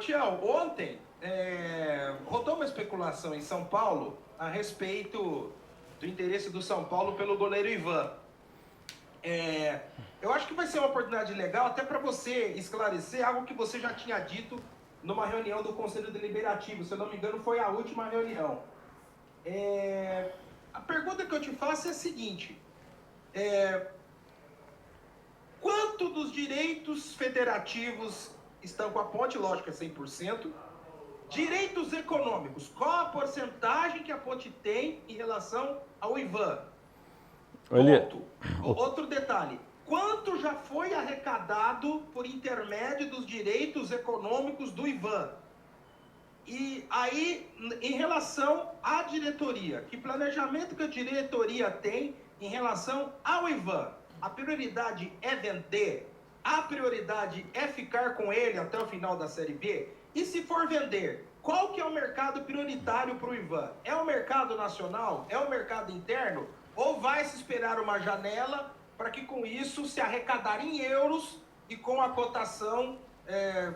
Tião, ontem rodou uma especulação em São Paulo a respeito do interesse do São Paulo pelo goleiro Ivan. Eu acho que vai ser uma oportunidade legal até para você esclarecer algo que você já tinha dito numa reunião do Conselho Deliberativo, se eu não me engano foi a última reunião. A pergunta que eu te faço é a seguinte: quanto dos direitos federativos estão com a Ponte? Lógico, é 100%. Direitos econômicos, qual a porcentagem que a Ponte tem em relação ao Ivan? Ponto. Outro detalhe, quanto já foi arrecadado por intermédio dos direitos econômicos do Ivan? E aí, em relação à diretoria, que planejamento que a diretoria tem em relação ao Ivan? A prioridade é vender? A prioridade é ficar com ele até o final da Série B? E se for vender, qual que é o mercado prioritário para o Ivan? É o mercado nacional? É o mercado interno? Ou vai se esperar uma janela para que com isso se arrecadar em euros e com a cotação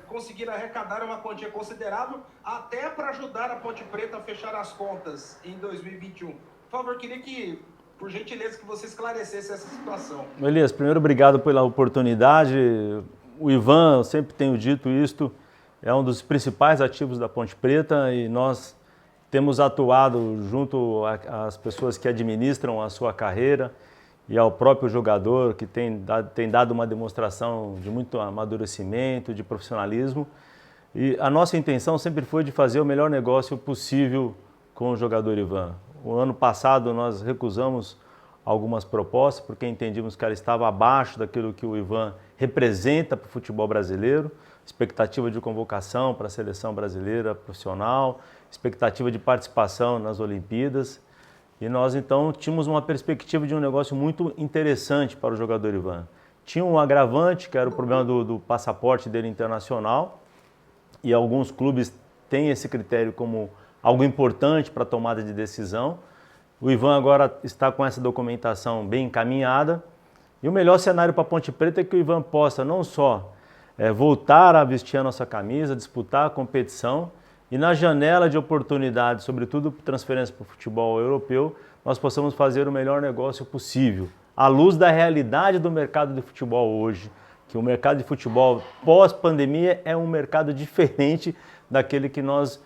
conseguir arrecadar uma quantia considerável até para ajudar a Ponte Preta a fechar as contas em 2021? Por favor, queria que, por gentileza, que você esclarecesse essa situação. Elias, primeiro obrigado pela oportunidade. O Ivan, eu sempre tenho dito isto, é um dos principais ativos da Ponte Preta e nós temos atuado junto às pessoas que administram a sua carreira e ao próprio jogador, que tem dado uma demonstração de muito amadurecimento, de profissionalismo. E a nossa intenção sempre foi de fazer o melhor negócio possível com o jogador Ivan. O ano passado nós recusamos algumas propostas porque entendíamos que ela estava abaixo daquilo que o Ivan representa para o futebol brasileiro, expectativa de convocação para a seleção brasileira profissional, expectativa de participação nas Olimpíadas. E nós então tínhamos uma perspectiva de um negócio muito interessante para o jogador Ivan. Tinha um agravante, que era o problema do passaporte dele internacional, e alguns clubes têm esse critério como algo importante para a tomada de decisão. O Ivan agora está com essa documentação bem encaminhada, e o melhor cenário para a Ponte Preta é que o Ivan possa não só voltar a vestir a nossa camisa, disputar a competição, e na janela de oportunidades, sobretudo transferência para o futebol europeu, nós possamos fazer o melhor negócio possível, à luz da realidade do mercado de futebol hoje, que o mercado de futebol pós-pandemia é um mercado diferente daquele que nós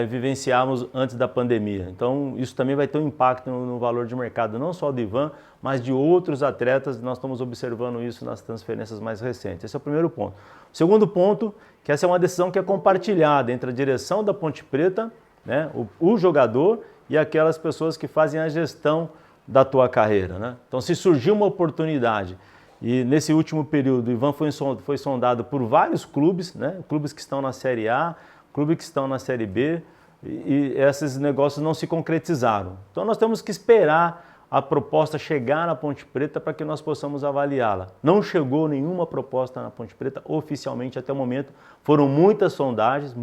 vivenciamos antes da pandemia. Então, isso também vai ter um impacto no valor de mercado, não só do Ivan, mas de outros atletas. Nós estamos observando isso nas transferências mais recentes. Esse é o primeiro ponto. O segundo ponto, que essa é uma decisão que é compartilhada entre a direção da Ponte Preta, né, o jogador e aquelas pessoas que fazem a gestão da tua carreira, né? Então, se surgiu uma oportunidade, e nesse último período o Ivan foi sondado por vários clubes, né, clubes que estão na Série A, clubes que estão na Série B, e esses negócios não se concretizaram. Então nós temos que esperar a proposta chegar na Ponte Preta para que nós possamos avaliá-la. Não chegou nenhuma proposta na Ponte Preta oficialmente até o momento. Foram muitas sondagens,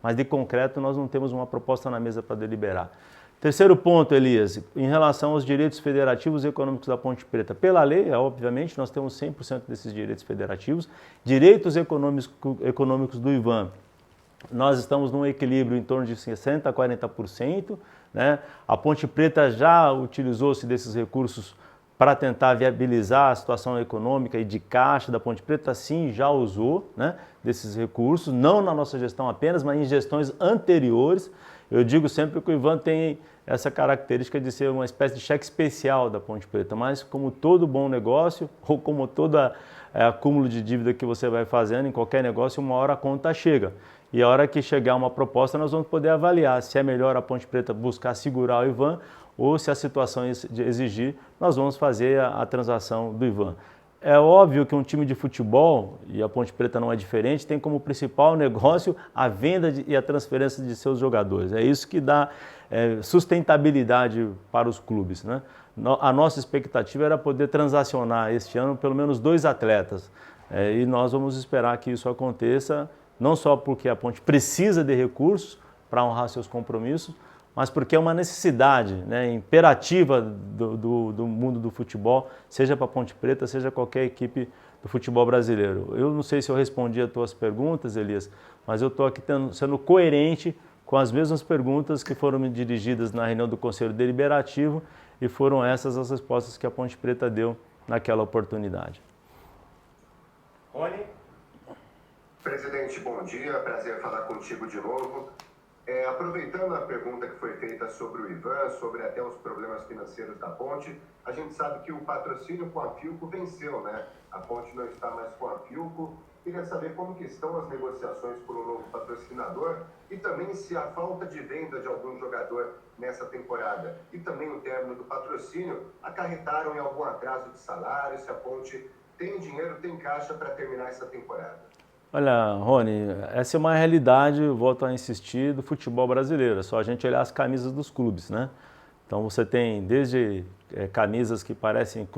mas de concreto nós não temos uma proposta na mesa para deliberar. Terceiro ponto, Elias, em relação aos direitos federativos e econômicos da Ponte Preta. Pela lei, obviamente, nós temos 100% desses direitos federativos. Direitos econômicos do Ivan, nós estamos num equilíbrio em torno de 60% a 40%. Né? A Ponte Preta já utilizou-se desses recursos para tentar viabilizar a situação econômica e de caixa da Ponte Preta, sim, já usou, né, desses recursos, não na nossa gestão apenas, mas em gestões anteriores. Eu digo sempre que o Ivan tem essa característica de ser uma espécie de cheque especial da Ponte Preta, mas como todo bom negócio, ou como todo acúmulo de dívida que você vai fazendo em qualquer negócio, uma hora a conta chega. E a hora que chegar uma proposta, nós vamos poder avaliar se é melhor a Ponte Preta buscar segurar o Ivan ou se a situação exigir, nós vamos fazer a transação do Ivan. É óbvio que um time de futebol, e a Ponte Preta não é diferente, tem como principal negócio a venda e a transferência de seus jogadores. É isso que dá sustentabilidade para os clubes, né? A nossa expectativa era poder transacionar este ano pelo menos 2 atletas. E nós vamos esperar que isso aconteça, não só porque a Ponte precisa de recursos para honrar seus compromissos, mas porque é uma necessidade, né, imperativa do mundo do futebol, seja para a Ponte Preta, seja qualquer equipe do futebol brasileiro. Eu não sei se eu respondi as tuas perguntas, Elias, mas eu estou aqui sendo coerente com as mesmas perguntas que foram me dirigidas na reunião do Conselho Deliberativo e foram essas as respostas que a Ponte Preta deu naquela oportunidade. Rony? Presidente, bom dia, prazer falar contigo de novo. Aproveitando a pergunta que foi feita sobre o Ivan, sobre até os problemas financeiros da Ponte, a gente sabe que o patrocínio com a Philco venceu, né? A Ponte não está mais com a Philco. Queria saber como que estão as negociações por um novo patrocinador e também se a falta de venda de algum jogador nessa temporada e também o término do patrocínio acarretaram em algum atraso de salário, se a Ponte tem dinheiro, tem caixa para terminar essa temporada. Olha, Rony, essa é uma realidade, eu volto a insistir, do futebol brasileiro. É só a gente olhar as camisas dos clubes, né? Então você tem desde camisas que parecem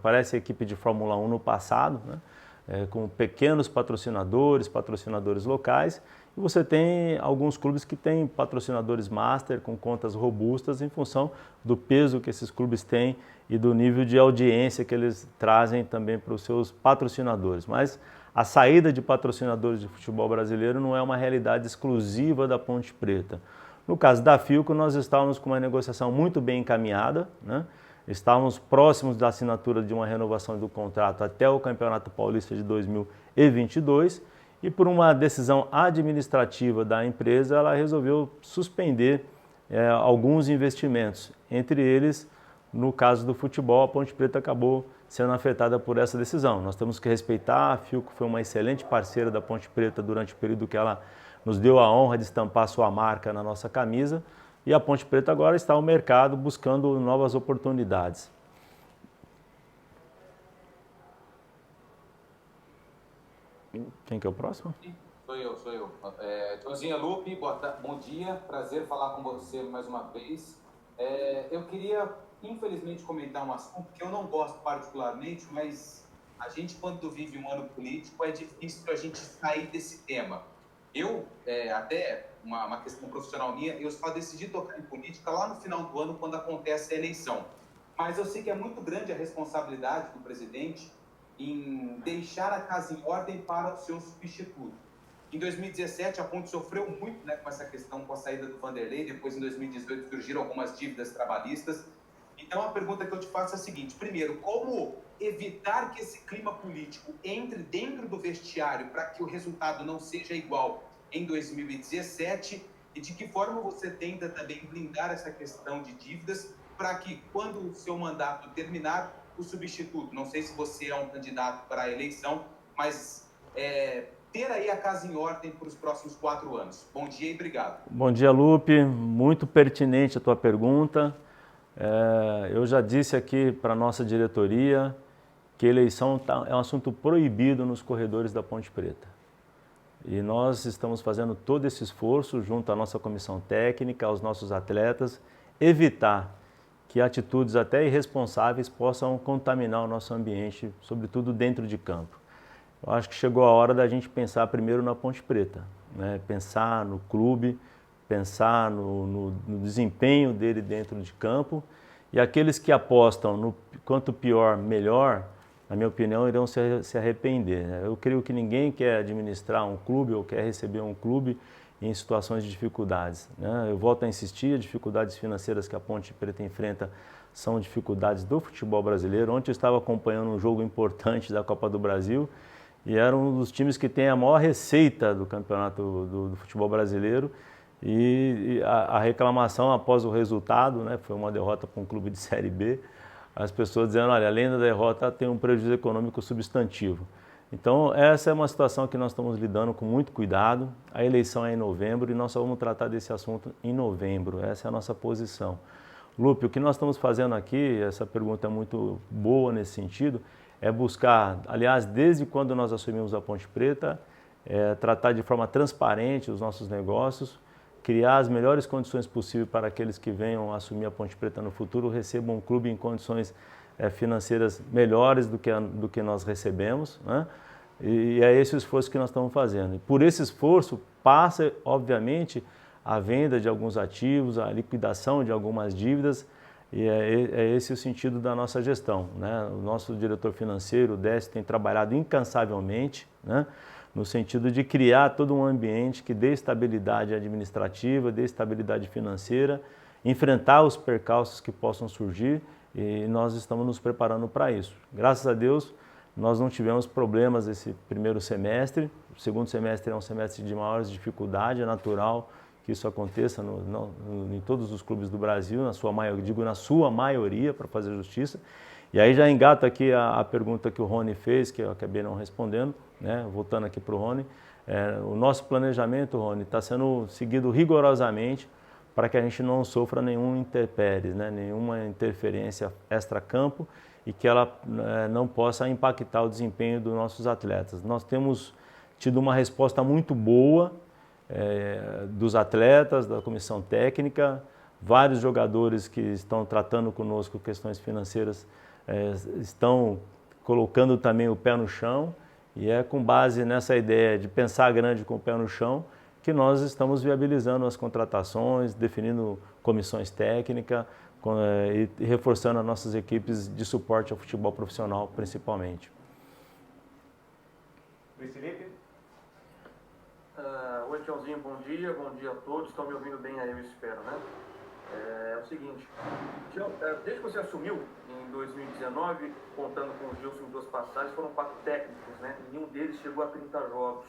parece equipe de Fórmula 1 no passado, né? Com pequenos patrocinadores locais, e você tem alguns clubes que têm patrocinadores master com contas robustas em função do peso que esses clubes têm e do nível de audiência que eles trazem também para os seus patrocinadores. Mas a saída de patrocinadores de futebol brasileiro não é uma realidade exclusiva da Ponte Preta. No caso da Philco, nós estávamos com uma negociação muito bem encaminhada, né? Estávamos próximos da assinatura de uma renovação do contrato até o Campeonato Paulista de 2022 e por uma decisão administrativa da empresa, ela resolveu suspender alguns investimentos. Entre eles, no caso do futebol, a Ponte Preta acabou sendo afetada por essa decisão. Nós temos que respeitar, a Philco foi uma excelente parceira da Ponte Preta durante o período que ela nos deu a honra de estampar sua marca na nossa camisa, e a Ponte Preta agora está no mercado buscando novas oportunidades. Quem que é o próximo? Sou eu. Joãozinho Lupe, bom dia, prazer falar com você mais uma vez. Eu queria, infelizmente, comentar um assunto que eu não gosto particularmente, mas a gente, quando vive um ano político, é difícil a gente sair desse tema. Eu, até uma questão profissional minha, eu só decidi tocar em política lá no final do ano, quando acontece a eleição. Mas eu sei que é muito grande a responsabilidade do presidente em deixar a casa em ordem para o seu substituto. Em 2017, a Ponte sofreu muito, né, com essa questão, com a saída do Vanderlei. Depois, em 2018, surgiram algumas dívidas trabalhistas. Então, a pergunta que eu te faço é a seguinte. Primeiro, como evitar que esse clima político entre dentro do vestiário para que o resultado não seja igual em 2017? E de que forma você tenta também blindar essa questão de dívidas para que, quando o seu mandato terminar, o substituto, não sei se você é um candidato para a eleição, mas ter aí a casa em ordem para os próximos 4 anos. Bom dia e obrigado. Bom dia, Lupe. Muito pertinente a tua pergunta. Eu já disse aqui para a nossa diretoria que eleição é um assunto proibido nos corredores da Ponte Preta. E nós estamos fazendo todo esse esforço junto à nossa comissão técnica, aos nossos atletas, evitar que atitudes até irresponsáveis possam contaminar o nosso ambiente, sobretudo dentro de campo. Eu acho que chegou a hora da gente pensar primeiro na Ponte Preta, né? Pensar no clube, pensar no desempenho dele dentro de campo, e aqueles que apostam no quanto pior, melhor, na minha opinião, irão se arrepender. Eu creio que ninguém quer administrar um clube ou quer receber um clube em situações de dificuldades, né? Eu volto a insistir, as dificuldades financeiras que a Ponte Preta enfrenta são dificuldades do futebol brasileiro. Ontem eu estava acompanhando um jogo importante da Copa do Brasil e era um dos times que tem a maior receita do campeonato do futebol brasileiro, e a reclamação após o resultado, né, foi uma derrota para um clube de Série B, as pessoas dizendo, olha, além da derrota tem um prejuízo econômico substantivo. Então, essa é uma situação que nós estamos lidando com muito cuidado. A eleição é em novembro e nós só vamos tratar desse assunto em novembro. Essa é a nossa posição. Lupe, o que nós estamos fazendo aqui, essa pergunta é muito boa nesse sentido, é buscar, aliás, desde quando nós assumimos a Ponte Preta, tratar de forma transparente os nossos negócios, criar as melhores condições possíveis para aqueles que venham assumir a Ponte Preta no futuro, recebam um clube em condições financeiras melhores do que nós recebemos, né? E é esse o esforço que nós estamos fazendo. E por esse esforço passa, obviamente, a venda de alguns ativos, a liquidação de algumas dívidas, e é esse o sentido da nossa gestão, né? O nosso diretor financeiro, o Décio, tem trabalhado incansavelmente, né? No sentido de criar todo um ambiente que dê estabilidade administrativa, dê estabilidade financeira, enfrentar os percalços que possam surgir, e nós estamos nos preparando para isso. Graças a Deus, nós não tivemos problemas esse primeiro semestre. O segundo semestre é um semestre de maiores dificuldades, é natural que isso aconteça em todos os clubes do Brasil, na sua maioria, para fazer justiça. E aí já engata aqui a pergunta que o Rony fez, que eu acabei não respondendo, né? Voltando aqui para o Rony. O nosso planejamento, Rony, está sendo seguido rigorosamente para que a gente não sofra nenhum intempéries, né? Nenhuma interferência extra-campo e que ela não possa impactar o desempenho dos nossos atletas. Nós temos tido uma resposta muito boa dos atletas, da comissão técnica, vários jogadores que estão tratando conosco questões financeiras estão colocando também o pé no chão, e é com base nessa ideia de pensar grande com o pé no chão que nós estamos viabilizando as contratações, definindo comissões técnicas e reforçando as nossas equipes de suporte ao futebol profissional, principalmente. Luiz Felipe? Oi, Tchauzinho, bom dia a todos. Estão me ouvindo bem aí, eu espero, né? É o seguinte, desde que você assumiu em 2019, contando com o Gilson em 2 passagens, foram 4 técnicos, né? Nenhum deles chegou a 30 jogos.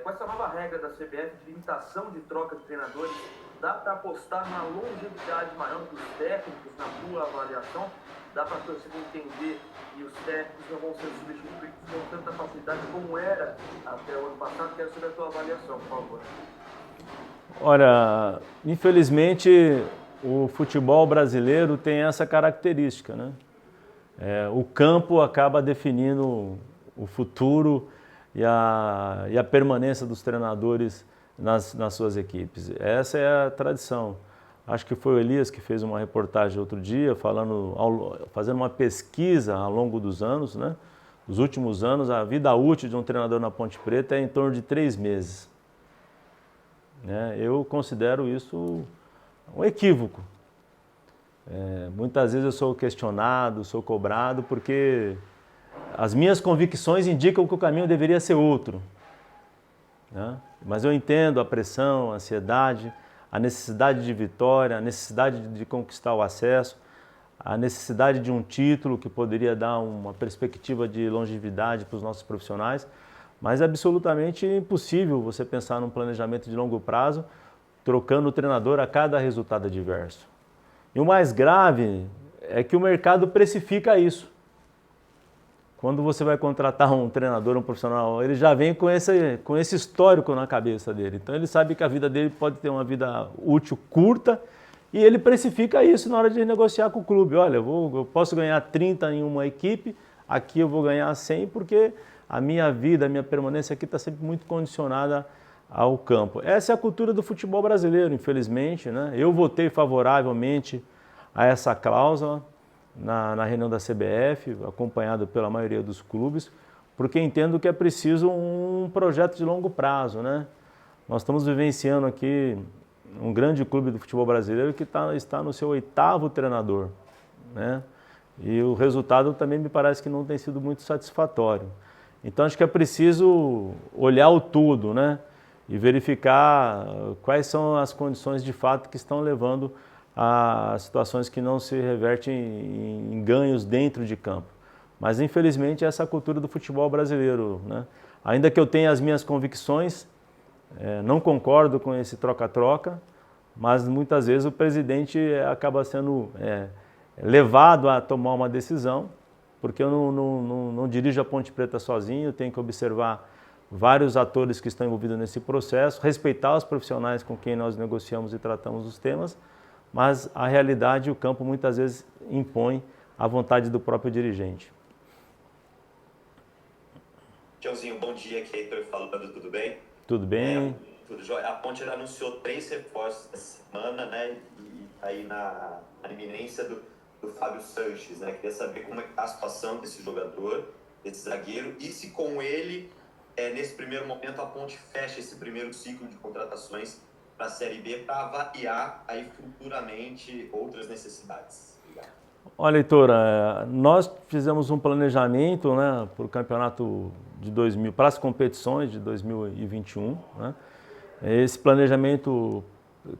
Com essa nova regra da CBF de limitação de troca de treinadores, dá para apostar na longevidade maior dos técnicos, na tua avaliação? Dá para você entender que os técnicos não vão ser substituídos com tanta facilidade como era até o ano passado? Quero saber a tua avaliação, por favor. Olha, infelizmente o futebol brasileiro tem essa característica, né? O campo acaba definindo o futuro e a permanência dos treinadores nas suas equipes. Essa é a tradição. Acho que foi o Elias que fez uma reportagem outro dia, fazendo uma pesquisa ao longo dos anos, né? Nos últimos anos, a vida útil de um treinador na Ponte Preta é em torno de 3 meses. Eu considero isso um equívoco. Muitas vezes eu sou questionado, sou cobrado, porque as minhas convicções indicam que o caminho deveria ser outro, né? Mas eu entendo a pressão, a ansiedade, a necessidade de vitória, a necessidade de conquistar o acesso, a necessidade de um título que poderia dar uma perspectiva de longevidade para os nossos profissionais, mas é absolutamente impossível você pensar num planejamento de longo prazo trocando o treinador a cada resultado adverso. E o mais grave é que o mercado precifica isso. Quando você vai contratar um treinador, um profissional, ele já vem com esse histórico na cabeça dele. Então ele sabe que a vida dele pode ter uma vida útil curta e ele precifica isso na hora de negociar com o clube. Olha, eu posso ganhar 30 em uma equipe, aqui eu vou ganhar 100 porque a minha vida, a minha permanência aqui está sempre muito condicionada ao campo. Essa é a cultura do futebol brasileiro, infelizmente, né? Eu votei favoravelmente a essa cláusula na reunião da CBF, acompanhado pela maioria dos clubes, porque entendo que é preciso um projeto de longo prazo, né? Nós estamos vivenciando aqui um grande clube do futebol brasileiro que está no seu 8º treinador, né? E o resultado também me parece que não tem sido muito satisfatório. Então acho que é preciso olhar o todo, né? E verificar quais são as condições de fato que estão levando a situações que não se revertem em ganhos dentro de campo. Mas infelizmente essa é a cultura do futebol brasileiro, né? Ainda que eu tenha as minhas convicções, não concordo com esse troca-troca, mas muitas vezes o presidente acaba sendo levado a tomar uma decisão, porque eu não dirijo a Ponte Preta sozinho, eu tenho que observar vários atores que estão envolvidos nesse processo, respeitar os profissionais com quem nós negociamos e tratamos os temas, mas a realidade, o campo muitas vezes impõe a vontade do próprio dirigente. Tchauzinho, bom dia, aqui é Heitor falando, tudo bem? Tudo bem. Tudo jóia. A Ponte anunciou 3 reforços essa semana, né? E tá aí na iminência do Fábio Sanches, né? Queria saber como é que tá a situação desse jogador, desse zagueiro, e se com ele, nesse primeiro momento, a Ponte fecha esse primeiro ciclo de contratações para a Série B para avaliar aí futuramente outras necessidades? Obrigado. Olha, Heitor, nós fizemos um planejamento, né, para o campeonato de 2000, para as competições de 2021, né? Esse planejamento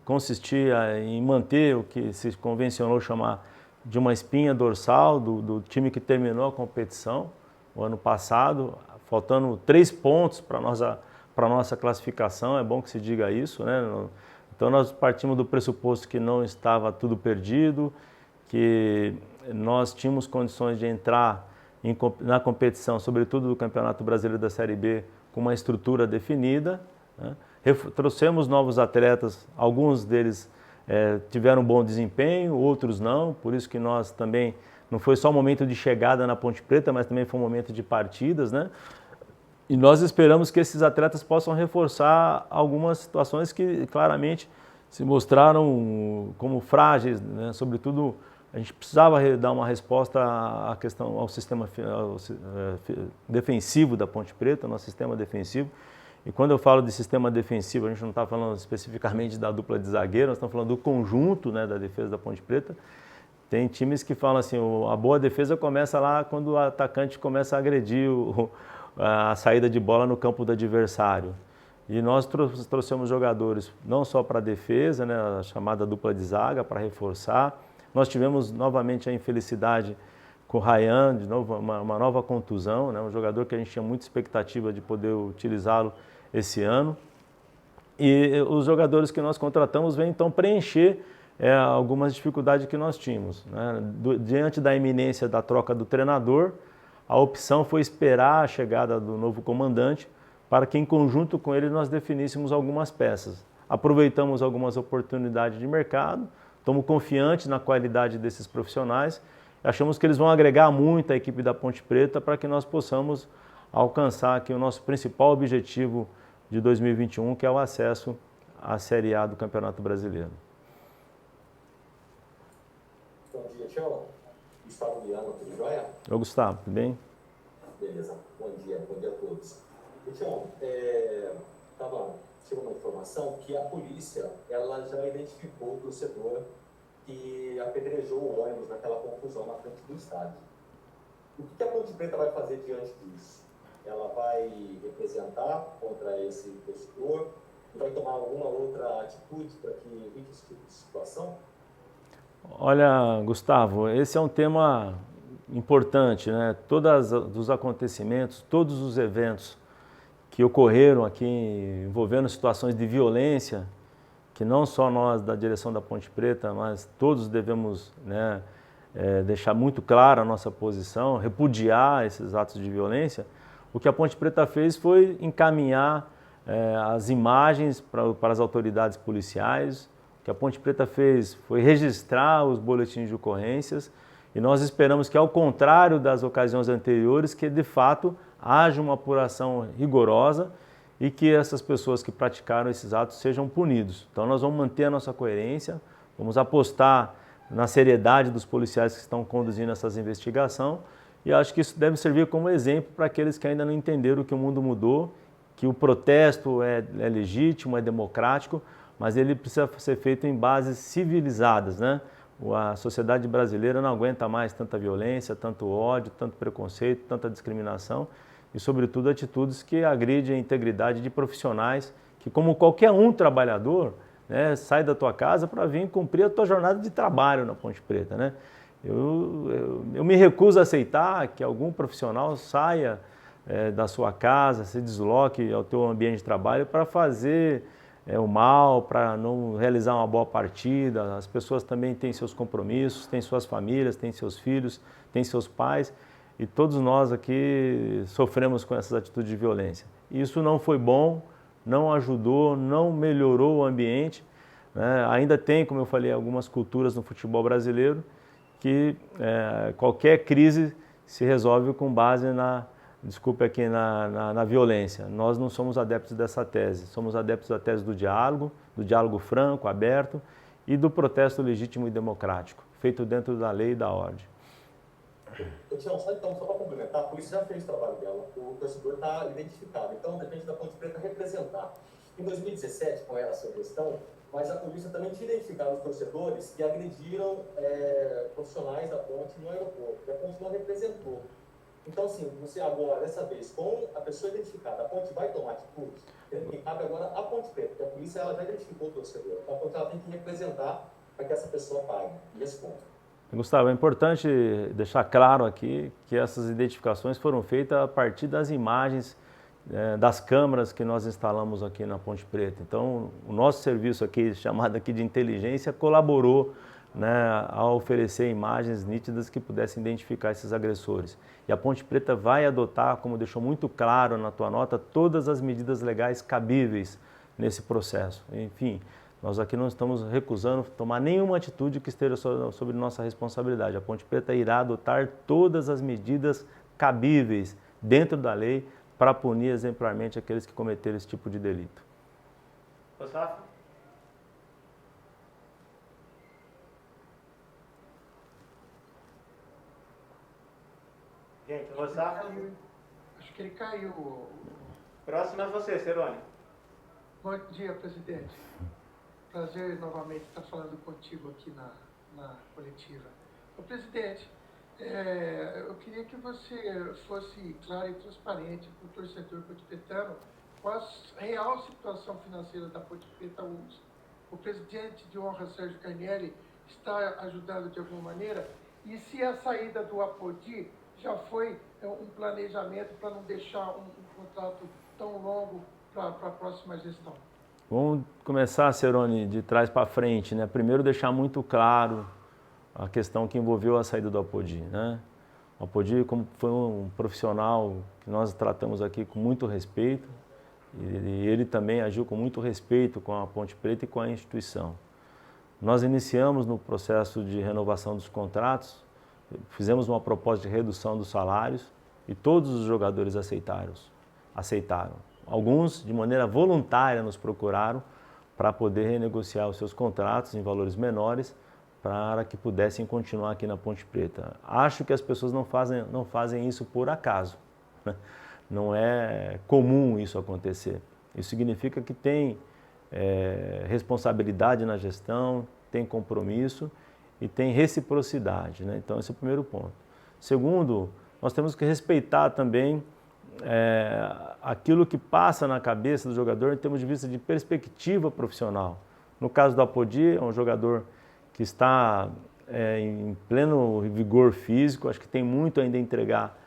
consistia em manter o que se convencionou chamar de uma espinha dorsal do time que terminou a competição o ano passado, faltando 3 pontos para a nossa classificação, é bom que se diga isso, né? Então nós partimos do pressuposto que não estava tudo perdido, que nós tínhamos condições de entrar na competição, sobretudo do Campeonato Brasileiro da Série B, com uma estrutura definida, né? Trouxemos novos atletas, alguns deles tiveram um bom desempenho, outros não, por isso que nós também, não foi só um momento de chegada na Ponte Preta, mas também foi um momento de partidas, né? E nós esperamos que esses atletas possam reforçar algumas situações que claramente se mostraram como frágeis, né? Sobretudo, a gente precisava dar uma resposta à questão, ao sistema defensivo da Ponte Preta, nosso sistema defensivo. E quando eu falo de sistema defensivo, a gente não está falando especificamente da dupla de zagueiro, nós estamos falando do conjunto, né, da defesa da Ponte Preta. Tem times que falam assim, a boa defesa começa lá quando o atacante começa a agredir a saída de bola no campo do adversário. E nós trouxemos jogadores não só para a defesa, né, a chamada dupla de zaga, para reforçar. Nós tivemos novamente a infelicidade com o Ryan, de novo, uma nova contusão, né, um jogador que a gente tinha muita expectativa de poder utilizá-lo esse ano. E os jogadores que nós contratamos vêm então preencher algumas dificuldades que nós tínhamos, né? Diante da iminência da troca do treinador, a opção foi esperar a chegada do novo comandante para que em conjunto com ele nós definíssemos algumas peças. Aproveitamos algumas oportunidades de mercado, estamos confiantes na qualidade desses profissionais, achamos que eles vão agregar muito à equipe da Ponte Preta para que nós possamos alcançar aqui o nosso principal objetivo de 2021, que é o acesso à Série A do Campeonato Brasileiro. Bom dia, Tião. Gustavo Viana, tudo jóia? Ô Gustavo, tudo bem? Beleza, bom dia a todos. Tião, tive uma informação que a polícia ela já identificou o torcedor que apedrejou o ônibus naquela confusão na frente do estádio. O que a Ponte Preta vai fazer diante disso? Ela vai representar contra esse torcedor? Vai tomar alguma outra atitude para que evite esse tipo de situação? Olha, Gustavo, esse é um tema importante, né? Todos os acontecimentos, todos os eventos que ocorreram aqui envolvendo situações de violência, que não só nós da direção da Ponte Preta, mas todos devemos, né, deixar muito clara a nossa posição, repudiar esses atos de violência. O que a Ponte Preta fez foi encaminhar as imagens para as autoridades policiais. O que a Ponte Preta fez foi registrar os boletins de ocorrências e nós esperamos que, ao contrário das ocasiões anteriores, que de fato haja uma apuração rigorosa e que essas pessoas que praticaram esses atos sejam punidos. Então nós vamos manter a nossa coerência, vamos apostar na seriedade dos policiais que estão conduzindo essas investigações e acho que isso deve servir como exemplo para aqueles que ainda não entenderam que o mundo mudou, que o protesto é legítimo, é democrático, mas ele precisa ser feito em bases civilizadas, né? A sociedade brasileira não aguenta mais tanta violência, tanto ódio, tanto preconceito, tanta discriminação e, sobretudo, atitudes que agridem a integridade de profissionais que, como qualquer um trabalhador, né, sai da tua casa para vir cumprir a tua jornada de trabalho na Ponte Preta, né? Eu me recuso a aceitar que algum profissional saia da sua casa, se desloque ao teu ambiente de trabalho para fazer o mal, para não realizar uma boa partida. As pessoas também têm seus compromissos, têm suas famílias, têm seus filhos, têm seus pais e todos nós aqui sofremos com essas atitudes de violência. Isso não foi bom, não ajudou, não melhorou o ambiente, né? Ainda tem, como eu falei, algumas culturas no futebol brasileiro que qualquer crise se resolve com base na violência. Nós não somos adeptos dessa tese, somos adeptos da tese do diálogo franco, aberto e do protesto legítimo e democrático, feito dentro da lei e da ordem. Tião, só para complementar, a polícia já fez o trabalho dela, o torcedor está identificado, então depende da Ponte Preta representar. Em 2017, com essa questão, mas a polícia também tinha identificado os torcedores que agrediram profissionais da ponte no aeroporto, e a ponte não representou. Então, assim, você agora, dessa vez, com a pessoa identificada, a ponte vai tomar atitude, que cabe agora a Ponte Preta, porque a polícia ela já identificou o torcedor, então a ponte ela tem que representar para que essa pessoa pague e responda. Gustavo, é importante deixar claro aqui que essas identificações foram feitas a partir das imagens das câmeras que nós instalamos aqui na Ponte Preta. Então, o nosso serviço aqui, chamado aqui de inteligência, colaborou, né, a oferecer imagens nítidas que pudessem identificar esses agressores. E a Ponte Preta vai adotar, como deixou muito claro na tua nota, todas as medidas legais cabíveis nesse processo. Enfim, nós aqui não estamos recusando tomar nenhuma atitude que esteja sobre nossa responsabilidade. A Ponte Preta irá adotar todas as medidas cabíveis dentro da lei para punir exemplarmente aqueles que cometeram esse tipo de delito. Safa? Gente, Safa? Acho que ele caiu. Próximo é você, Cerone. Bom dia, presidente. Prazer novamente estar falando contigo aqui na coletiva. Ô, presidente, eu queria que você fosse claro e transparente para o torcedor pontepetano qual a real situação financeira da Ponte Preta hoje. O presidente de honra, Sérgio Carnielli, está ajudando de alguma maneira? E se a saída do Apodi já foi um planejamento para não deixar um contrato tão longo para a próxima gestão? Vamos começar, Cerone, de trás para frente, né? Primeiro deixar muito claro a questão que envolveu a saída do Apodi, né? O Apodi, como foi um profissional que nós tratamos aqui com muito respeito, e ele também agiu com muito respeito com a Ponte Preta e com a instituição. Nós iniciamos no processo de renovação dos contratos, fizemos uma proposta de redução dos salários e todos os jogadores aceitaram. Alguns, de maneira voluntária, nos procuraram para poder renegociar os seus contratos em valores menores para que pudessem continuar aqui na Ponte Preta. Acho que as pessoas não fazem isso por acaso, né? Não é comum isso acontecer. Isso significa que tem responsabilidade na gestão, tem compromisso e tem reciprocidade, né? Então, esse é o primeiro ponto. Segundo, nós temos que respeitar também aquilo que passa na cabeça do jogador em termos de vista de perspectiva profissional. No caso do Apodi, é um jogador que está em pleno vigor físico, acho que tem muito ainda a entregar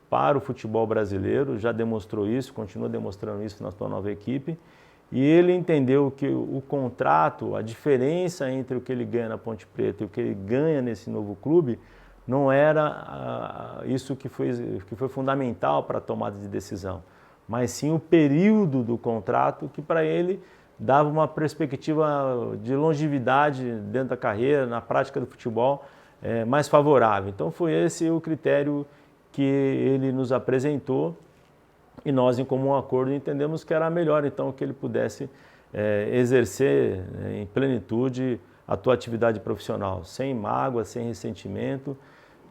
para o futebol brasileiro, já demonstrou isso, continua demonstrando isso na sua nova equipe, e ele entendeu que o contrato, a diferença entre o que ele ganha na Ponte Preta e o que ele ganha nesse novo clube, não era isso que foi fundamental para a tomada de decisão, mas sim o período do contrato que para ele dava uma perspectiva de longevidade dentro da carreira, na prática do futebol, mais favorável. Então foi esse o critério que ele nos apresentou e nós, em comum acordo, entendemos que era melhor então que ele pudesse exercer em plenitude a tua atividade profissional, sem mágoa, sem ressentimento.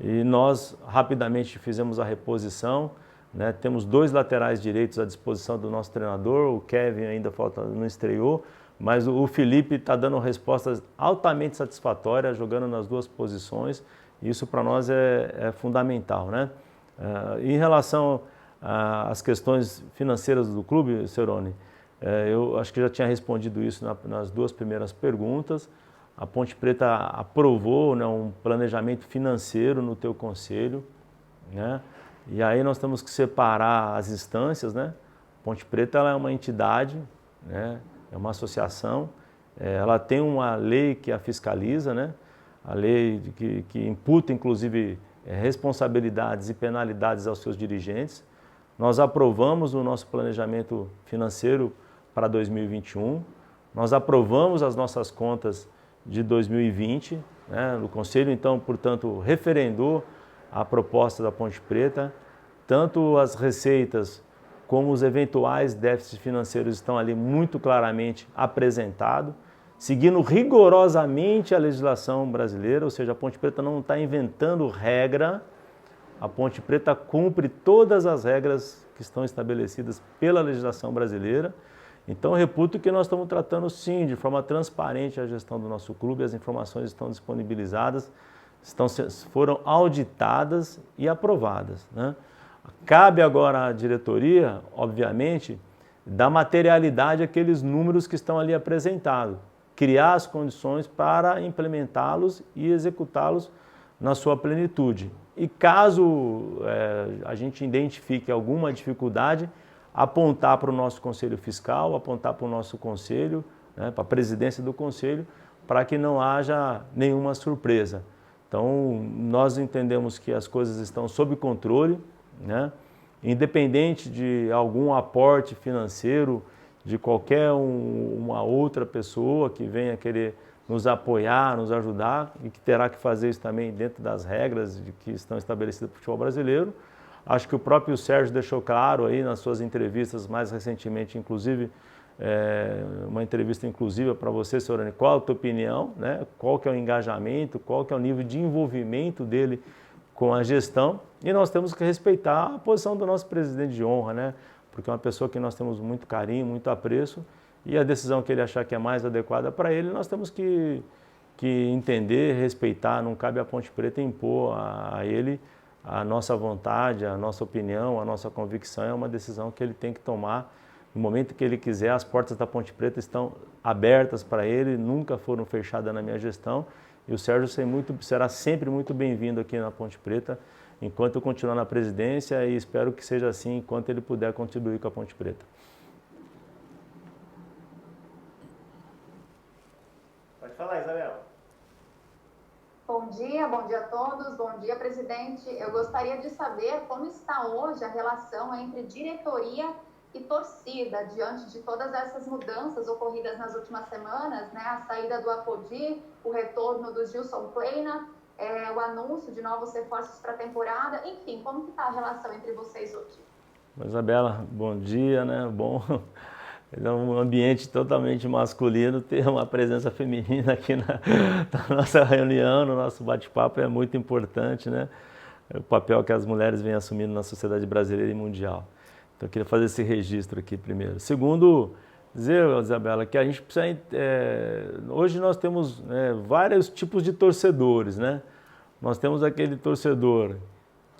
E nós rapidamente fizemos a reposição, né? Temos 2 laterais direitos à disposição do nosso treinador, o Kevin ainda não estreou, mas o Felipe está dando respostas altamente satisfatórias, jogando nas 2 posições, e isso para nós é fundamental, né? Em relação às questões financeiras do clube, Cerone, eu acho que já tinha respondido isso nas 2 primeiras perguntas. A Ponte Preta aprovou, né, um planejamento financeiro no teu conselho, né? E aí nós temos que separar as instâncias, né? Ponte Preta ela é uma entidade, né? É uma associação, ela tem uma lei que a fiscaliza, né? A lei que imputa, inclusive, responsabilidades e penalidades aos seus dirigentes. Nós aprovamos o nosso planejamento financeiro para 2021, nós aprovamos as nossas contas de 2020, né? O Conselho, então, portanto, referendou a proposta da Ponte Preta, tanto as receitas como os eventuais déficits financeiros estão ali muito claramente apresentados, seguindo rigorosamente a legislação brasileira, ou seja, a Ponte Preta não está inventando regra, a Ponte Preta cumpre todas as regras que estão estabelecidas pela legislação brasileira Então, eu reputo que nós estamos tratando, sim, de forma transparente a gestão do nosso clube, as informações estão disponibilizadas, foram auditadas e aprovadas, né? Cabe agora à diretoria, obviamente, dar materialidade àqueles números que estão ali apresentados, criar as condições para implementá-los e executá-los na sua plenitude. E caso a gente identifique alguma dificuldade, apontar para o nosso Conselho Fiscal, apontar para o nosso Conselho, né, para a presidência do Conselho, para que não haja nenhuma surpresa. Então, nós entendemos que as coisas estão sob controle, né? Independente de algum aporte financeiro de qualquer uma outra pessoa que venha querer nos apoiar, nos ajudar, e que terá que fazer isso também dentro das regras que estão estabelecidas para o futebol brasileiro. Acho que o próprio Sérgio deixou claro aí nas suas entrevistas mais recentemente, inclusive, uma entrevista inclusiva para você, Sorani, qual a tua opinião, né? Qual que é o engajamento, qual que é o nível de envolvimento dele com a gestão, e nós temos que respeitar a posição do nosso presidente de honra, né? Porque é uma pessoa que nós temos muito carinho, muito apreço, e a decisão que ele achar que é mais adequada para ele, nós temos que entender, respeitar, não cabe a Ponte Preta impor a ele a nossa vontade, a nossa opinião, a nossa convicção. É uma decisão que ele tem que tomar no momento que ele quiser. As portas da Ponte Preta estão abertas para ele, nunca foram fechadas na minha gestão, e o Sérgio será sempre muito bem-vindo aqui na Ponte Preta, enquanto eu continuar na presidência, e espero que seja assim enquanto ele puder contribuir com a Ponte Preta. Pode falar, Isabela. Bom dia a todos, bom dia, presidente. Eu gostaria de saber como está hoje a relação entre diretoria e torcida, diante de todas essas mudanças ocorridas nas últimas semanas, né? A saída do Apodi, o retorno do Gilson Kleina, o anúncio de novos reforços para a temporada, enfim, como que está a relação entre vocês hoje? Isabela, bom dia, né? Bom, é um ambiente totalmente masculino, ter uma presença feminina aqui na nossa reunião, no nosso bate-papo é muito importante, né? O papel que as mulheres vêm assumindo na sociedade brasileira e mundial. Então, eu queria fazer esse registro aqui primeiro. Segundo, dizer, Isabela, que a gente precisa... hoje nós temos vários tipos de torcedores, né? Nós temos aquele torcedor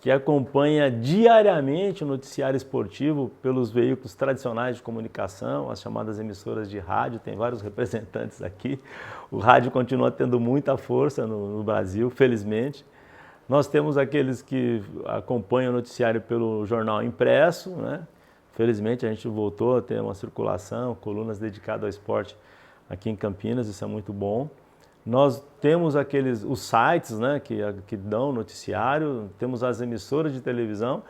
que acompanha diariamente o noticiário esportivo pelos veículos tradicionais de comunicação, as chamadas emissoras de rádio, tem vários representantes aqui. O rádio continua tendo muita força no Brasil, felizmente. Nós temos aqueles que acompanham o noticiário pelo jornal impresso, né? Felizmente a gente voltou a ter uma circulação, colunas dedicadas ao esporte aqui em Campinas, isso é muito bom. Nós temos os sites, né, que dão noticiário, temos as emissoras de televisão,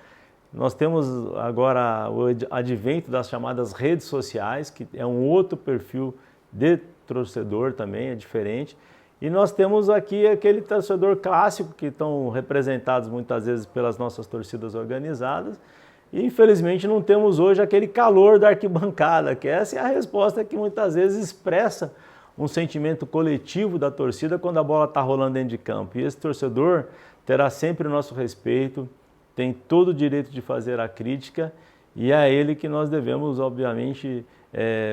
nós temos agora o advento das chamadas redes sociais, que é um outro perfil de torcedor também, é diferente. E nós temos aqui aquele torcedor clássico, que estão representados muitas vezes pelas nossas torcidas organizadas, e infelizmente não temos hoje aquele calor da arquibancada, que essa é a resposta que muitas vezes expressa um sentimento coletivo da torcida quando a bola está rolando dentro de campo. E esse torcedor terá sempre o nosso respeito, tem todo o direito de fazer a crítica, e é a ele que nós devemos, obviamente,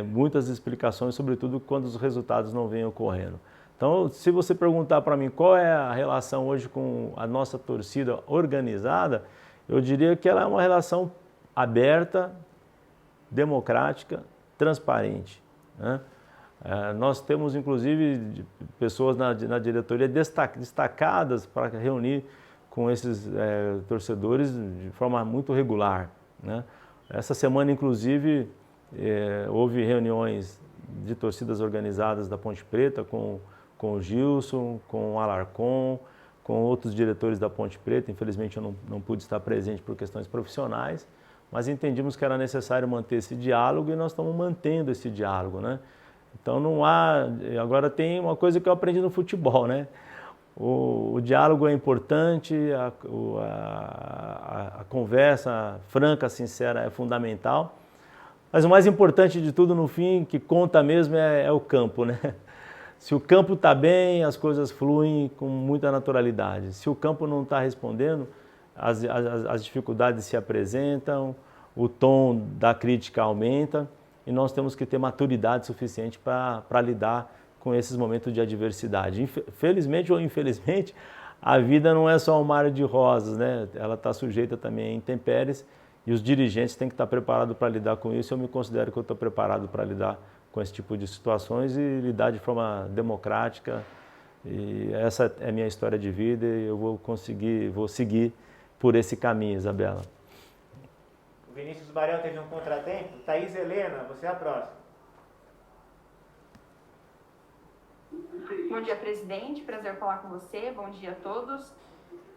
muitas explicações, sobretudo quando os resultados não vêm ocorrendo. Então, se você perguntar para mim qual é a relação hoje com a nossa torcida organizada, eu diria que ela é uma relação aberta, democrática, transparente, né? Nós temos, inclusive, pessoas na diretoria destacadas para reunir com esses torcedores de forma muito regular, né? Essa semana, inclusive, houve reuniões de torcidas organizadas da Ponte Preta com o Gilson, com o Alarcon, com outros diretores da Ponte Preta. Infelizmente, eu não pude estar presente por questões profissionais, mas entendimos que era necessário manter esse diálogo e nós estamos mantendo esse diálogo, né? Então não há... Agora tem uma coisa que eu aprendi no futebol, né? O diálogo é importante, a conversa franca, sincera é fundamental, mas o mais importante de tudo, no fim, que conta mesmo é o campo, né? Se o campo está bem, as coisas fluem com muita naturalidade. Se o campo não está respondendo, as dificuldades se apresentam, o tom da crítica aumenta. e nós temos que ter maturidade suficiente para lidar com esses momentos de adversidade. Felizmente ou infelizmente, a vida não é só um mar de rosas, né? Ela está sujeita também a intempéries e os dirigentes têm que estar preparados para lidar com isso. Eu me considero que eu estou preparado para lidar com esse tipo de situações e lidar de forma democrática. E essa é a minha história de vida e eu vou seguir por esse caminho, Isabela. O Vinícius Barel teve um contratempo. Thaís Helena, você é a próxima. Bom dia, presidente. Prazer falar com você. Bom dia a todos.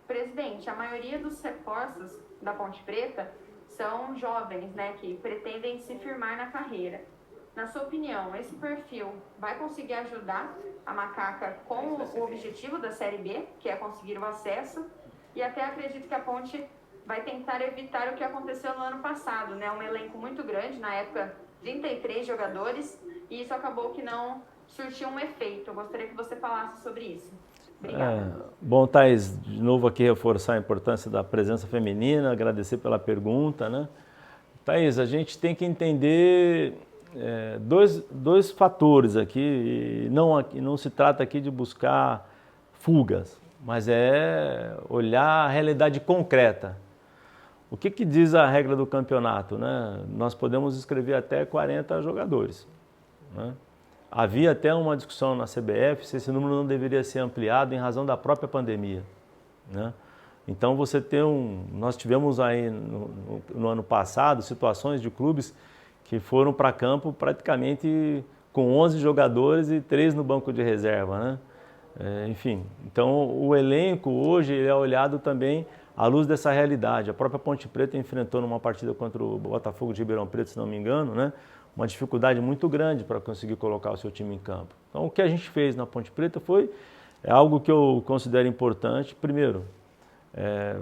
Presidente, a maioria dos reforços da Ponte Preta são jovens, né, que pretendem se firmar na carreira. Na sua opinião, esse perfil vai conseguir ajudar a Macaca com o objetivo da Série B, que é conseguir o acesso? E até acredito que a Ponte vai tentar evitar o que aconteceu no ano passado, né? Um elenco muito grande, na época 33 jogadores, e isso acabou que não surtiu um efeito. Eu gostaria que você falasse sobre isso. Obrigada. Bom, Thaís, de novo aqui reforçar a importância da presença feminina, agradecer pela pergunta, né? Thaís, a gente tem que entender dois fatores aqui, e não se trata aqui de buscar fugas, mas é olhar a realidade concreta. O que diz a regra do campeonato, né? Nós podemos inscrever até 40 jogadores, né? Havia até uma discussão na CBF se esse número não deveria ser ampliado em razão da própria pandemia, né? Então nós tivemos aí no ano passado situações de clubes que foram para campo praticamente com 11 jogadores e 3 no banco de reserva, né? Enfim, então o elenco hoje é olhado também à luz dessa realidade. A própria Ponte Preta enfrentou numa partida contra o Botafogo de Ribeirão Preto, se não me engano, né, uma dificuldade muito grande para conseguir colocar o seu time em campo. Então o que a gente fez na Ponte Preta é algo que eu considero importante. Primeiro,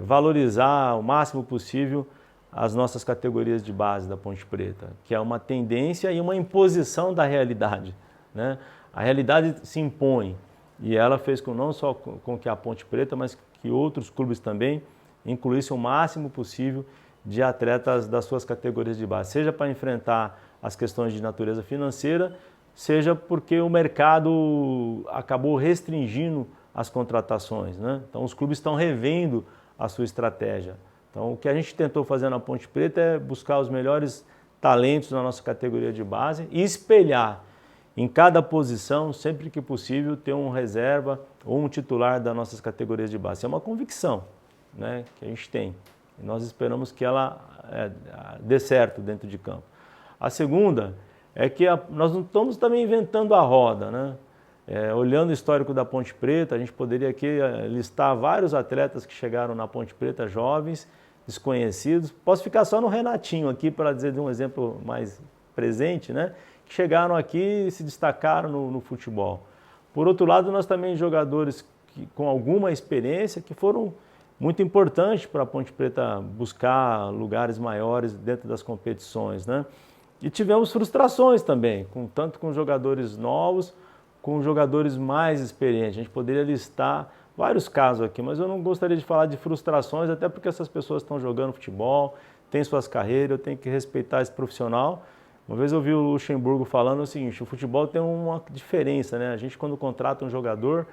valorizar o máximo possível as nossas categorias de base da Ponte Preta, que é uma tendência e uma imposição da realidade, né? A realidade se impõe e ela fez não só com que a Ponte Preta, mas que outros clubes também incluíssem o máximo possível de atletas das suas categorias de base, seja para enfrentar as questões de natureza financeira, seja porque o mercado acabou restringindo as contratações, né? Então os clubes estão revendo a sua estratégia. Então o que a gente tentou fazer na Ponte Preta é buscar os melhores talentos na nossa categoria de base e espelhar em cada posição, sempre que possível, ter um reserva ou um titular das nossas categorias de base. É uma convicção, né, que a gente tem. E nós esperamos que ela dê certo dentro de campo. A segunda é que nós não estamos também inventando a roda, né? Olhando o histórico da Ponte Preta, a gente poderia aqui listar vários atletas que chegaram na Ponte Preta, jovens, desconhecidos. Posso ficar só no Renatinho aqui para dizer de um exemplo mais presente, né? Que chegaram aqui e se destacaram no futebol. Por outro lado, nós também jogadores com alguma experiência que foram muito importantes para a Ponte Preta buscar lugares maiores dentro das competições, né? E tivemos frustrações também, tanto com jogadores novos, com jogadores mais experientes. A gente poderia listar vários casos aqui, mas eu não gostaria de falar de frustrações, até porque essas pessoas estão jogando futebol, têm suas carreiras, eu tenho que respeitar esse profissional. Uma vez eu ouvi o Luxemburgo falando o seguinte: o futebol tem uma diferença, né? A gente, quando contrata um jogador,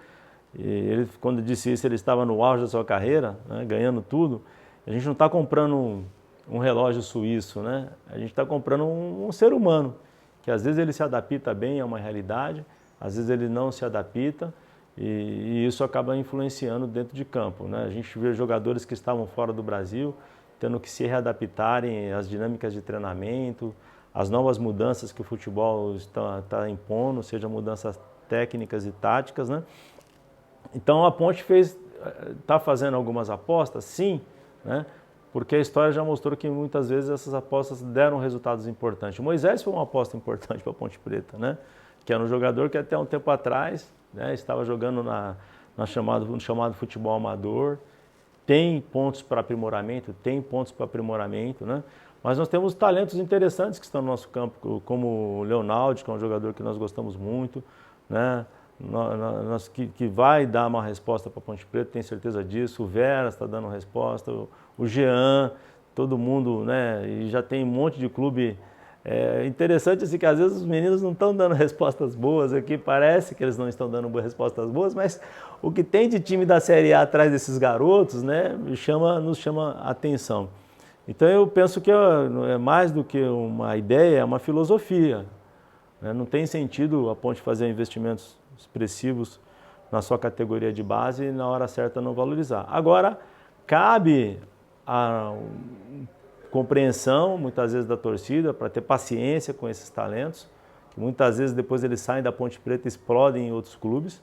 ele, quando disse isso, ele estava no auge da sua carreira, né, ganhando tudo. A gente não está comprando um relógio suíço, né? A gente está comprando um ser humano, que às vezes ele se adapta bem a uma realidade, às vezes ele não se adapta, e isso acaba influenciando dentro de campo, né? A gente vê jogadores que estavam fora do Brasil tendo que se readaptarem às dinâmicas de treinamento, às novas mudanças que o futebol está impondo, seja mudanças técnicas e táticas, né? Então a Ponte está fazendo algumas apostas, sim, né? Porque a história já mostrou que muitas vezes essas apostas deram resultados importantes. O Moisés foi uma aposta importante para a Ponte Preta, né? Que era um jogador que até um tempo atrás, né, estava jogando no chamado futebol amador, tem pontos para aprimoramento, né? Mas nós temos talentos interessantes que estão no nosso campo, como o Leonaldo, que é um jogador que nós gostamos muito, né? Que vai dar uma resposta para a Ponte Preta, tenho certeza disso. O Vera está dando resposta, o Jean, todo mundo, né? E já tem um monte de clube É interessante assim, que às vezes os meninos não estão dando respostas boas aqui, parece que eles não estão dando respostas boas, mas o que tem de time da Série A atrás desses garotos, né, nos chama a atenção. Então eu penso que é mais do que uma ideia, é uma filosofia. Né? Não tem sentido a Ponte fazer investimentos expressivos na sua categoria de base e na hora certa não valorizar. Agora, cabe a compreensão, muitas vezes, da torcida, para ter paciência com esses talentos, que muitas vezes depois eles saem da Ponte Preta e explodem em outros clubes.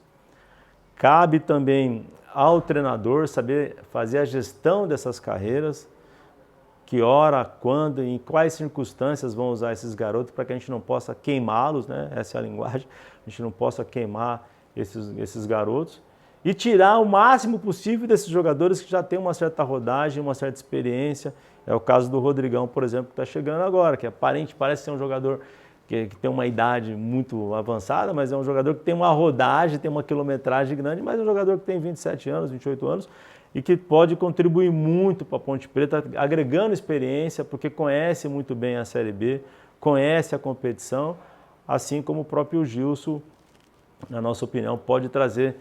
Cabe também ao treinador saber fazer a gestão dessas carreiras, que hora, quando, em quais circunstâncias vão usar esses garotos para que a gente não possa queimá-los, né? Essa é a linguagem, a gente não possa queimar esses garotos e tirar o máximo possível desses jogadores que já têm uma certa rodagem, uma certa experiência. É o caso do Rodrigão, por exemplo, que está chegando agora, que parece ser um jogador que tem uma idade muito avançada, mas é um jogador que tem uma rodagem, tem uma quilometragem grande, mas é um jogador que tem 27 anos, 28 anos, e que pode contribuir muito para a Ponte Preta, agregando experiência, porque conhece muito bem a Série B, conhece a competição, assim como o próprio Gilson, na nossa opinião, pode trazer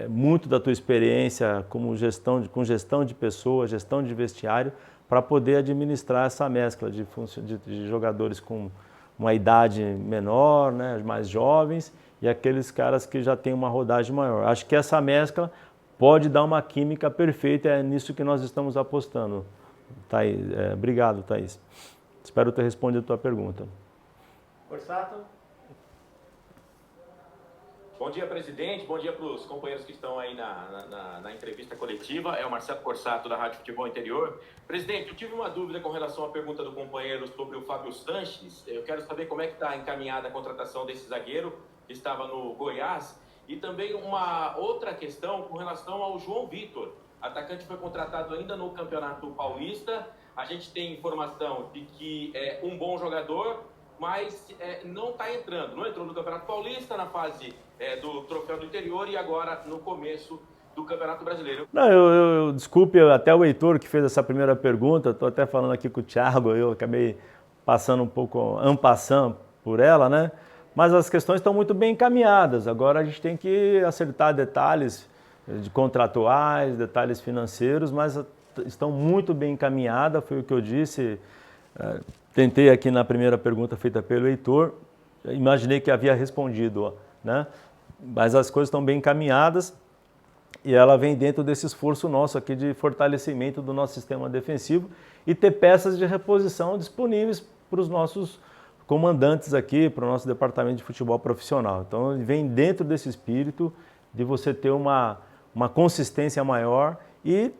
muito da tua experiência com gestão de pessoas, gestão de vestiário, para poder administrar essa mescla de jogadores com uma idade menor, né, mais jovens, e aqueles caras que já têm uma rodagem maior. Acho que essa mescla pode dar uma química perfeita, é nisso que nós estamos apostando. Thaís, obrigado, Thaís. Espero ter respondido a tua pergunta. Borsato? Bom dia, presidente. Bom dia para os companheiros que estão aí na entrevista coletiva. É o Marcelo Borsato, da Rádio Futebol Interior. Presidente, eu tive uma dúvida com relação à pergunta do companheiro sobre o Fábio Sanches. Eu quero saber como é que está encaminhada a contratação desse zagueiro que estava no Goiás. E também uma outra questão com relação ao João Vitor. Atacante foi contratado ainda no Campeonato Paulista. A gente tem informação de que é um bom jogador, mas não está entrando. Não entrou no Campeonato Paulista, na fase do Troféu do Interior e agora no começo do Campeonato Brasileiro. Não, desculpe, até o Heitor que fez essa primeira pergunta, estou até falando aqui com o Thiago, eu acabei passando um pouco en passant por ela, né? Mas as questões estão muito bem encaminhadas. Agora a gente tem que acertar detalhes de contratuais, detalhes financeiros, mas estão muito bem encaminhadas, foi o que eu disse. Tentei aqui na primeira pergunta feita pelo Heitor, imaginei que havia respondido, né? Mas as coisas estão bem encaminhadas e ela vem dentro desse esforço nosso aqui de fortalecimento do nosso sistema defensivo e ter peças de reposição disponíveis para os nossos comandantes aqui, para o nosso departamento de futebol profissional. Então, vem dentro desse espírito de você ter uma consistência maior e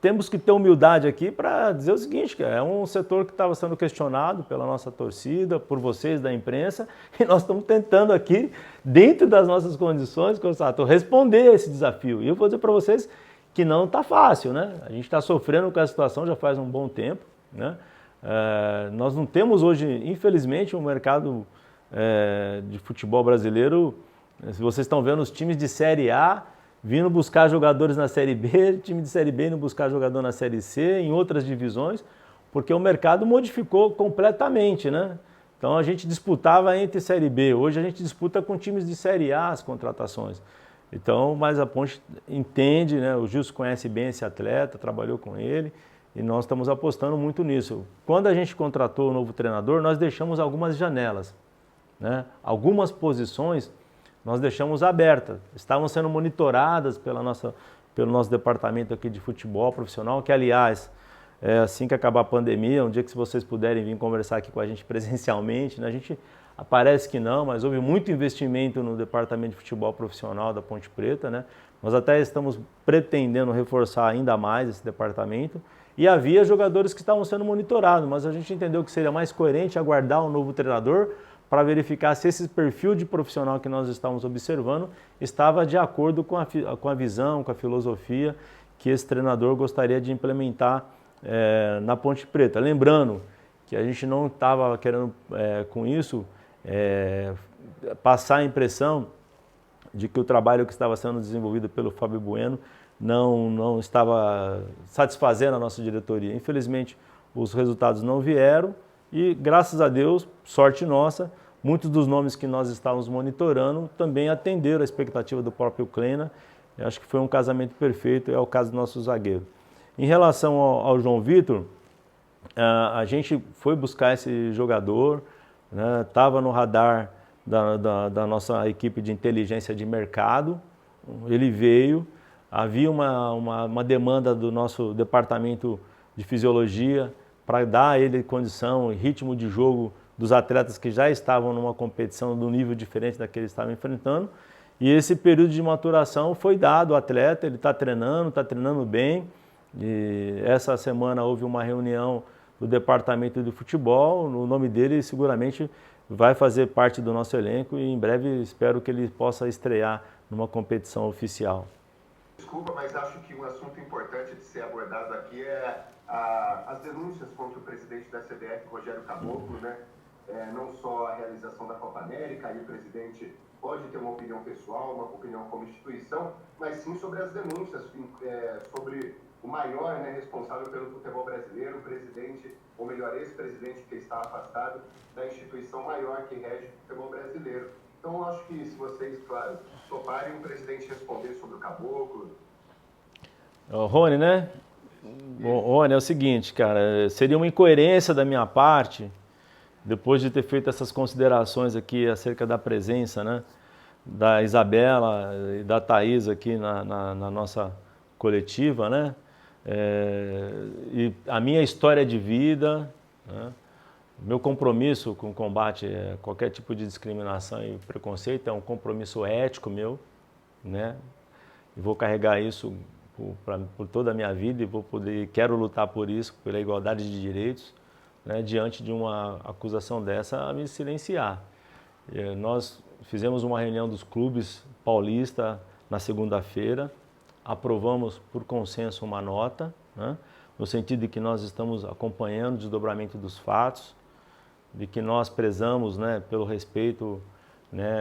temos que ter humildade aqui para dizer o seguinte, que é um setor que estava sendo questionado pela nossa torcida, por vocês da imprensa, e nós estamos tentando aqui, dentro das nossas condições, Constato, responder esse desafio. E eu vou dizer para vocês que não está fácil, né? A gente está sofrendo com a situação já faz um bom tempo, né? Nós não temos hoje, infelizmente, um mercado de futebol brasileiro. Se vocês estão vendo os times de Série A vindo buscar jogadores na Série B, time de Série B indo buscar jogador na Série C, em outras divisões, porque o mercado modificou completamente, né? Então a gente disputava entre Série B, hoje a gente disputa com times de Série A as contratações. Então, mas a Ponte entende, né? O Gilson conhece bem esse atleta, trabalhou com ele, e nós estamos apostando muito nisso. Quando a gente contratou o novo treinador, nós deixamos algumas janelas, né? Algumas posições nós deixamos abertas, estavam sendo monitoradas pelo nosso departamento aqui de futebol profissional, que aliás, assim que acabar a pandemia, um dia que se vocês puderem vir conversar aqui com a gente presencialmente, né? A gente parece que não, mas houve muito investimento no departamento de futebol profissional da Ponte Preta, né? Nós até estamos pretendendo reforçar ainda mais esse departamento e havia jogadores que estavam sendo monitorados, mas a gente entendeu que seria mais coerente aguardar um novo treinador para verificar se esse perfil de profissional que nós estávamos observando estava de acordo com a visão, com a filosofia que esse treinador gostaria de implementar na Ponte Preta. Lembrando que a gente não estava querendo, com isso, passar a impressão de que o trabalho que estava sendo desenvolvido pelo Fábio Bueno não estava satisfazendo a nossa diretoria. Infelizmente, os resultados não vieram E, graças a Deus, sorte nossa, muitos dos nomes que nós estávamos monitorando também atenderam a expectativa do próprio Kleina. Eu acho que foi um casamento perfeito, é o caso do nosso zagueiro. Em relação ao João Vitor, a gente foi buscar esse jogador, estava no radar da nossa equipe de inteligência de mercado, ele veio, havia uma demanda do nosso departamento de fisiologia para dar a ele condição e ritmo de jogo dos atletas que já estavam numa competição de um nível diferente da que eles estavam enfrentando. E esse período de maturação foi dado ao atleta, ele está treinando bem. E essa semana houve uma reunião do departamento de futebol, o nome dele seguramente vai fazer parte do nosso elenco e em breve espero que ele possa estrear numa competição oficial. Desculpa, mas acho que um assunto importante de ser abordado aqui é as denúncias contra o presidente da CBF, Rogério Caboclo, né? Não só a realização da Copa América, aí o presidente pode ter uma opinião pessoal, uma opinião como instituição, mas sim sobre as denúncias, sobre o maior, né, responsável pelo futebol brasileiro, o presidente, ou melhor, ex-presidente que está afastado da instituição maior que rege o futebol brasileiro. Então, eu acho que se vocês, claro, toparem o presidente responder sobre o Caboclo... Rony, né? Rony, é o seguinte, cara, seria uma incoerência da minha parte, depois de ter feito essas considerações aqui acerca da presença, né, da Isabela e da Thaís aqui na nossa coletiva, né? E a minha história de vida, né? Meu compromisso com o combate a qualquer tipo de discriminação e preconceito é um compromisso ético meu, né? E vou carregar isso por toda a minha vida e quero lutar por isso, pela igualdade de direitos, né? Diante de uma acusação dessa, a me silenciar. Nós fizemos uma reunião dos clubes paulistas na segunda-feira, aprovamos por consenso uma nota, né? No sentido de que nós estamos acompanhando o desdobramento dos fatos, de que nós prezamos, né, pelo respeito, né,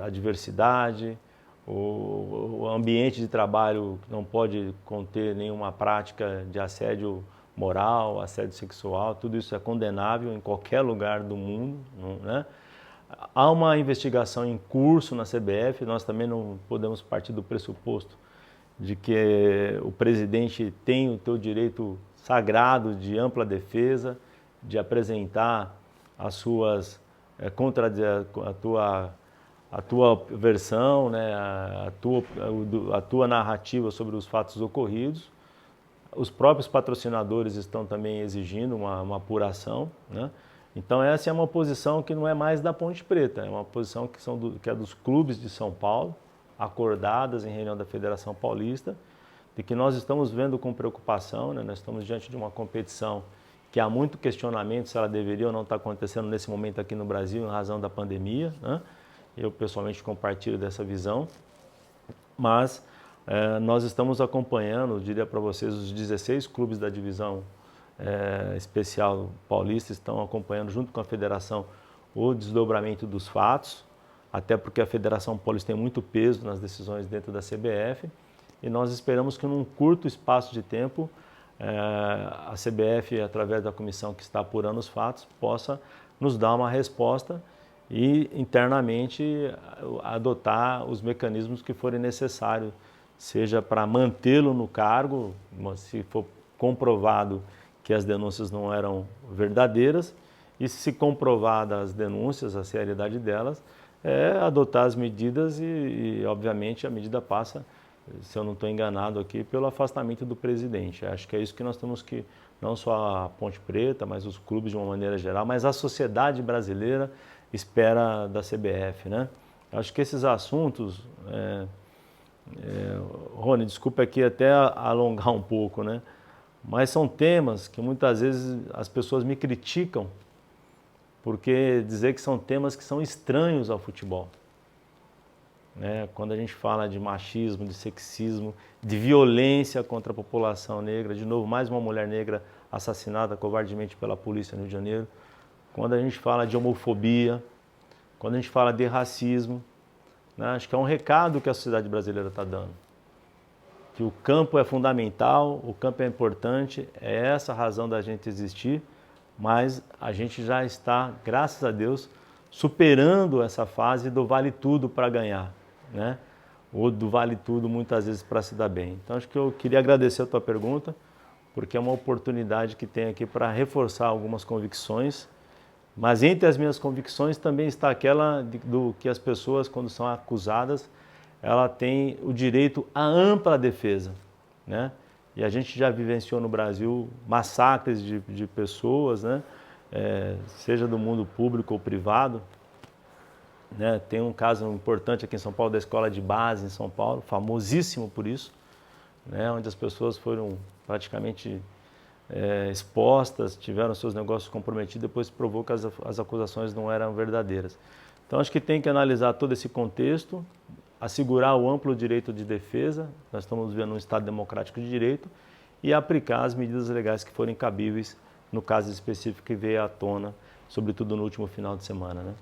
à diversidade, o ambiente de trabalho não pode conter nenhuma prática de assédio moral, assédio sexual, tudo isso é condenável em qualquer lugar do mundo, né? Há uma investigação em curso na CBF, nós também não podemos partir do pressuposto de que o presidente tem o teu direito sagrado de ampla defesa, de apresentar as suas a tua versão, né, a tua narrativa sobre os fatos ocorridos. Os próprios patrocinadores estão também exigindo uma apuração, né? Então essa é uma posição que não é mais da Ponte Preta, é uma posição que é dos clubes de São Paulo, acordadas em reunião da Federação Paulista, de que nós estamos vendo com preocupação, né? Nós estamos diante de uma competição que há muito questionamento se ela deveria ou não estar acontecendo nesse momento aqui no Brasil em razão da pandemia, né? Eu pessoalmente compartilho dessa visão, mas nós estamos acompanhando, diria para vocês, os 16 clubes da divisão especial paulista estão acompanhando junto com a federação o desdobramento dos fatos, até porque a Federação Paulista tem muito peso nas decisões dentro da CBF e nós esperamos que num curto espaço de tempo a CBF, através da comissão que está apurando os fatos, possa nos dar uma resposta e internamente adotar os mecanismos que forem necessários, seja para mantê-lo no cargo, se for comprovado que as denúncias não eram verdadeiras, e se comprovadas as denúncias, a seriedade delas, adotar as medidas e obviamente a medida passa, se eu não estou enganado aqui, pelo afastamento do presidente. Acho que é isso que nós temos que, não só a Ponte Preta, mas os clubes de uma maneira geral, mas a sociedade brasileira espera da CBF, né? Acho que esses assuntos, Rony, desculpa aqui até alongar um pouco, né? Mas são temas que muitas vezes as pessoas me criticam porque dizer que são temas que são estranhos ao futebol. Quando a gente fala de machismo, de sexismo, de violência contra a população negra, de novo, mais uma mulher negra assassinada covardemente pela polícia no Rio de Janeiro, quando a gente fala de homofobia, quando a gente fala de racismo, né, acho que é um recado que a sociedade brasileira está dando. Que o campo é fundamental, o campo é importante, é essa a razão da gente existir, mas a gente já está, graças a Deus, superando essa fase do vale tudo para ganhar, né? Ou do vale tudo muitas vezes para se dar bem. Então acho que eu queria agradecer a tua pergunta, porque é uma oportunidade que tem aqui para reforçar algumas convicções, mas entre as minhas convicções também está aquela do que as pessoas, quando são acusadas, ela tem o direito à ampla defesa, né? E a gente já vivenciou no Brasil massacres de pessoas, né? Seja do mundo público ou privado, né? Tem um caso importante aqui em São Paulo, da escola de base em São Paulo, famosíssimo por isso, né? Onde as pessoas foram praticamente expostas, tiveram seus negócios comprometidos, depois provou que as acusações não eram verdadeiras. Então acho que tem que analisar todo esse contexto, assegurar o amplo direito de defesa, nós estamos vivendo um Estado democrático de direito, e aplicar as medidas legais que forem cabíveis no caso específico que veio à tona, sobretudo no último final de semana, né?